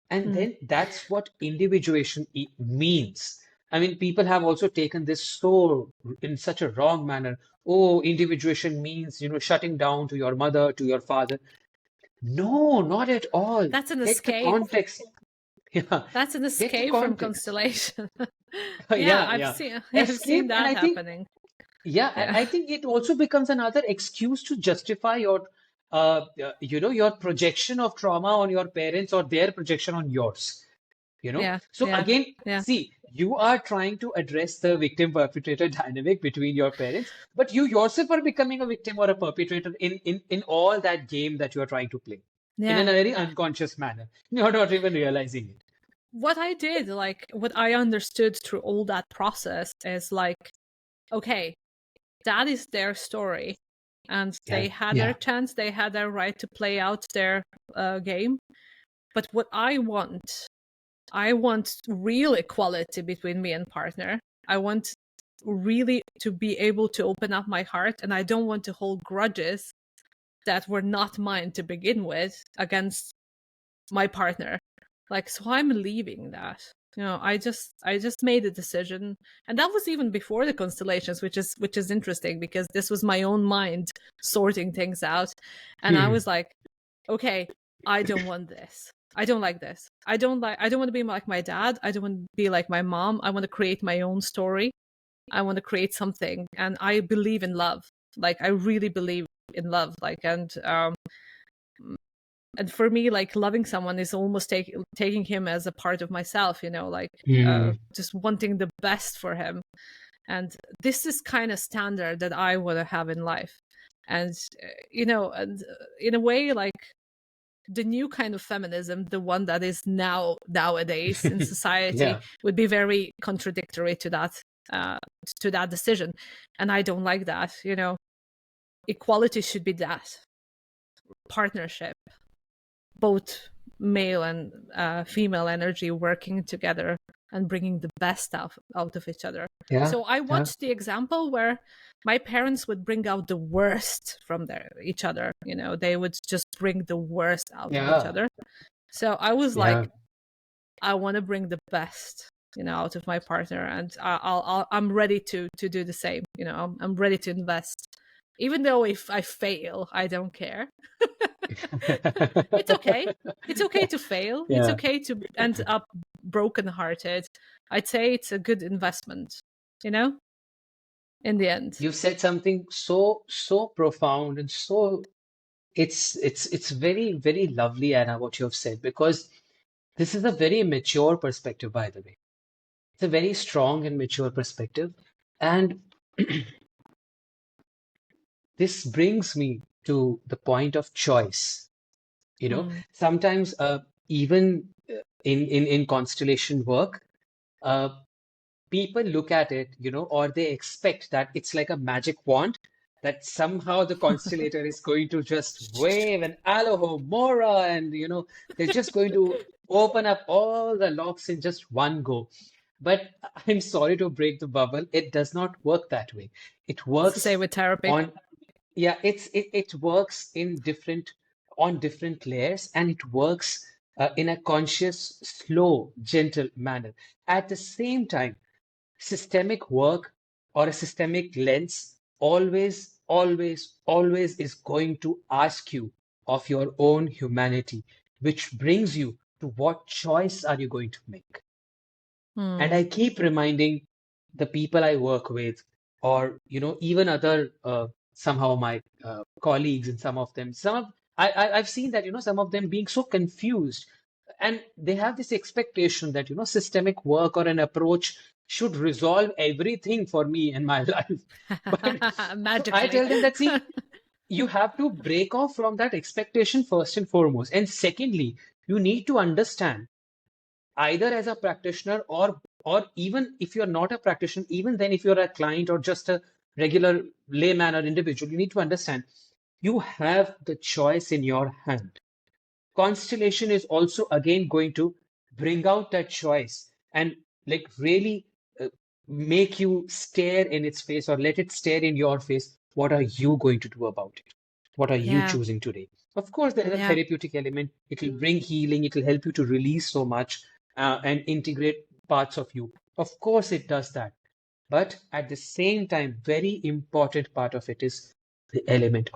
And Mm. then that's what individuation means. I mean, people have also taken this so in such a wrong manner. Oh, individuation means, shutting down to your mother, to your father. No, not at all. That's an Get the escape. context. Yeah, That's an get the escape from context. Constellation. Yeah, Yeah, I've yeah. seen I've seen Escape, and that I think, happening. yeah, Yeah. I think it also becomes another excuse to justify your projection of trauma on your parents or their projection on yours. Yeah. So Yeah. again, Yeah. see, you are trying to address the victim perpetrator dynamic between your parents, but you yourself are becoming a victim or a perpetrator in all that game that you are trying to play in a Yeah. very unconscious manner. You're not even realizing it. What I did, like what I understood through all that process is like, okay, that is their story. And Yeah, they had their yeah, chance, they had their right to play out their game. But what I want real equality between me and partner. I want really to be able to open up my heart, and I don't want to hold grudges that were not mine to begin with against my partner. Like, so I'm leaving that. I just made a decision, and that was even before the constellations, which is interesting because this was my own mind sorting things out, and I hmm, was like, okay, I don't want this. I don't like this. I don't want to be like my dad. I don't want to be like my mom. I want to create my own story. I want to create something, and I believe in love. Like I really believe in love. And for me, like loving someone is almost taking him as a part of myself. Like hmm. just wanting the best for him. And this is kind of standard that I want to have in life. And in a way, like the new kind of feminism, the one that is nowadays in society, Yeah, would be very contradictory uh, to that decision, and I don't like that. Equality should be that partnership, both male and female energy working together and bringing the best out of each other. yeah, So I yeah, watched the example where my parents would bring out the worst from each other. They would just bring the worst out of each yeah, other. So I was yeah. like, I want to bring the best, out of my partner, and I'm ready to do the same. I'm ready to invest, even though if I fail, I don't care. It's okay. It's okay to fail. It's Yeah. okay to end up brokenhearted. I'd say it's a good investment, you know, in the end. You've said something so profound and so it's very, very lovely, Anna, what you have said, because this is a very mature perspective, by the way. It's a very strong and mature perspective. And this brings me to the point of choice. Mm. Sometimes even in constellation work, uh, people look at it, or they expect that it's like a magic wand, that somehow the constellator is going to just wave an Alohomora and, they're just going to open up all the locks in just one go. But I'm sorry to break the bubble, it does not work that way. It It's the same works with therapy. on, yeah, it works on different layers, and it works in a conscious, slow, gentle manner. At the same time, systemic work or a systemic lens always, always, always is going to ask you of your own humanity, which brings you to what choice are you going to make. And Mm. I keep reminding the people I work with, or even other somehow my colleagues, and some of them, I've seen that some of them being so confused, and they have this expectation that systemic work or an approach should resolve everything for me in my life. But so I Magically. tell them that, see, you have to break off from that expectation first and foremost, and secondly, you need to understand, either as a practitioner, or even if you're not a practitioner, even then if you're a client or just a regular layman or individual, you need to understand you have the choice in your hand. Constellation is also again going to bring out that choice and like really make you stare in its face, or let it stare in your face. What are you going to do about it? What are you Yeah. choosing today? Of course, there is a Yeah. therapeutic element. It will bring healing. It will help you to release so much and integrate parts of you. Of course, it does that. But at the same time, very important part of it is the element